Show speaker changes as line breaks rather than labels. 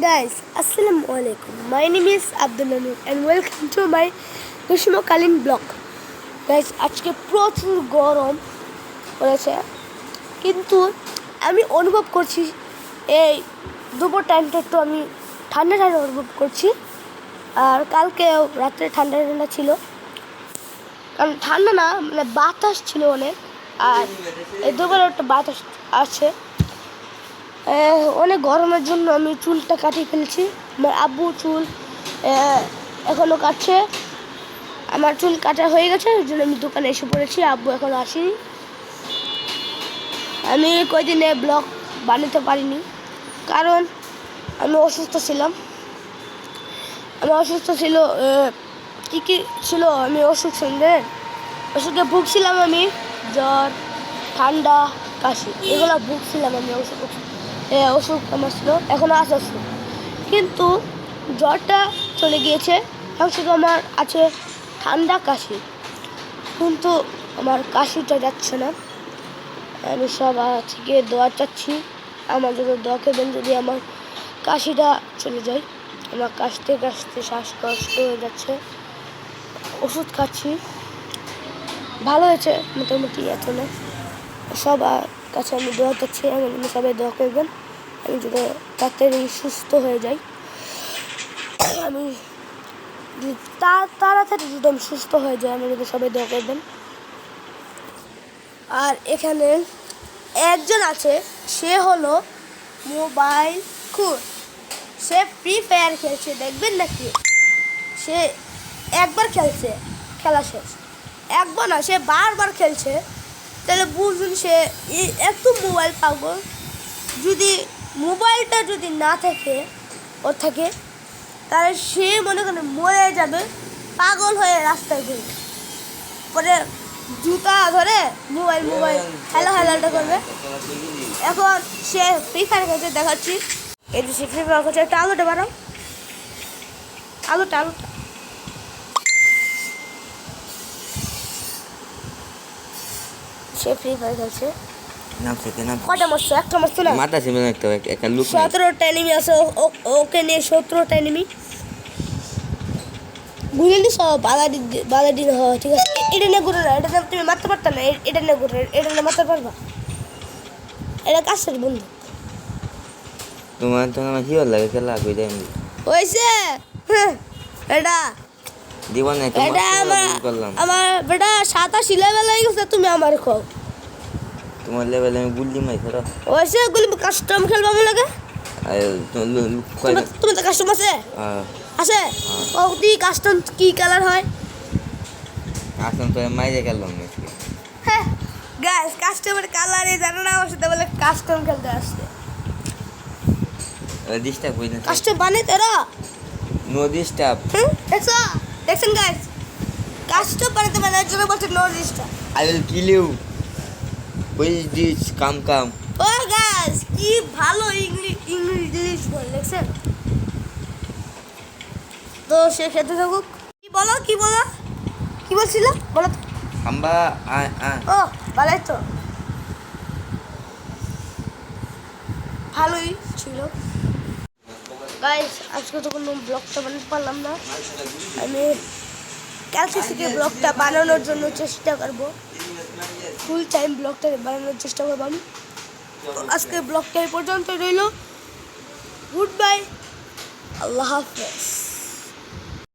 Guys, Assalamu alaikum. My name is Abdul Nur and welcome to my গ্রীষ্মকালীন blog. Guys, আজকে প্রচুর গরম পড়েছে, কিন্তু আমি অনুভব করছি এই দুপুর টাইমটা একটু আমি ঠান্ডা ঠান্ডা অনুভব করছি। আর কালকেও রাত্রে ঠান্ডা ঠান্ডা ছিল, কারণ ঠান্ডা না মানে বাতাস ছিল অনেক। আর এই দুপুরে একটা বাতাস আছে। অনেক গরমের জন্য আমি চুলটা কাটিয়ে ফেলছি। আমার আব্বু চুল এখনও কাটছে। আমার চুল কাটা হয়ে গেছে, ওই জন্য আমি দোকানে এসে পড়েছি। আব্বু এখনও আসেনি। আমি কয়দিনে ব্লগ বানাতে পারিনি, কারণ আমি অসুস্থ ছিলাম। কী ছিল, আমি অসুখে ভুগছিলাম। আমি জ্বর, ঠান্ডা, কাশি এগুলো ভুগছিলাম। আমি অসুখ আমার ছিল, এখনও আছে অসুখ, কিন্তু জ্বরটা চলে গিয়েছে। এখন শুধু আমার আছে ঠান্ডা, কাশি, কিন্তু আমার কাশিটা যাচ্ছে না। আমি সব থেকে দোয়া চাচ্ছি, আমার জন্য দোয়া করবেন যদি আমার কাশিটা চলে যায়। আমার কাশতে কাশতে শ্বাসকষ্ট হয়ে যাচ্ছে, ওষুধ খাচ্ছি, ভালো হয়েছে মোটামুটি। এত না, সবার কাছে আমি দোয়া চাচ্ছি, আমার জন্য সবাই দোয়া করবেন। আমি যদি তাড়াতাড়ি সুস্থ হয়ে যাই, আমি তাড়াতাড়ি যদি আমি সুস্থ হয়ে যাই, আমার যদি সবাই দোয়া করবেন। আর এখানে একজন আছে, সে হলো মোবাইল খুর। সে ফ্রি ফায়ার খেলছে, দেখবেন নাকি? সে একবার খেলছে, খেলা শেষ। একবার না, সে বারবার খেলছে। তাহলে বুঝুন সে একটু মোবাইল পাগল। যদি মোবাইলটা যদি না থাকে ওর থাকে, তাহলে সে মনে করেন মরে যাবে, পাগল হয়ে রাস্তায় ঘুরবে, পরে জুতা ধরে মোবাইল হেলাটা করবে। এখন সে ফ্রি ফায়ার খেলছে, দেখাচ্ছি। এই যে সে ফ্রি ফায়ার খেলছে, একটা আলুটা বানাও, আলুটা সে ফ্রি ফায়ার খেলছে। কটা মারছো? একটা মারছো না, 17টা এনিমি আছে। ওকে নিয়ে 17টা এনিমি ঘুরে নিস। বালাডিন হওয়া ঠিক আছে। এটা নিয়ে ঘুরে না, এটা তুমি মারতে পারতা না। এটা নিয়ে ঘুরে, এটা নিয়ে মারতে পারবা? এটা কাছের বন্ধু।
তোমার তো আমার কি লাগে খেলা কই দেন
হইছে। এটা
জীবন না,
এটা আমার বেটা 87 লেভেল হয়ে গেছে। তুমি আমার কও
তোমার লেভেলে আমি গুলি মাই ধরো।
হইছে, গুলি কাস্টম খেলবা মনে লাগে। তুমি তো কাস্টম আছে আছে ও দি কাস্টম কি কালার হয়?
কাস্টম তো মাইরে খেললাম আজকে।
হ্যাঁ গাইস, কাস্টমের কালারে জানো না, ওর সাথে বলে কাস্টম খেলতে আসছে।
ডিস্টার্ব হই না,
কাস্টম বানাই তোরা
নো ডিস্টার্ব।
দেখছেন গাইস, কাস্টম বানাতে বানার জন্য বলছে no disturb.
I will kill you with this come.
ও গাইস, কি ভালো ইংলিশ বল, দেখছেন তো? সে খেতে থাকুক। কি বলছিল বলো তো?
আম্বা
ও ভালোই তো, ভালোই ছিল। গাইস, আজকে তো কোনো ব্লগটা বানাতে পারলাম না। আমি কালকে থেকে ব্লগটা বানানোর জন্য চেষ্টা করবো, ফুল টাইম ব্লগটা বানানোর চেষ্টা করবো আমি। আজকে ব্লগটা এই পর্যন্ত রইল। গুড বাই, আল্লাহ হাফেজ।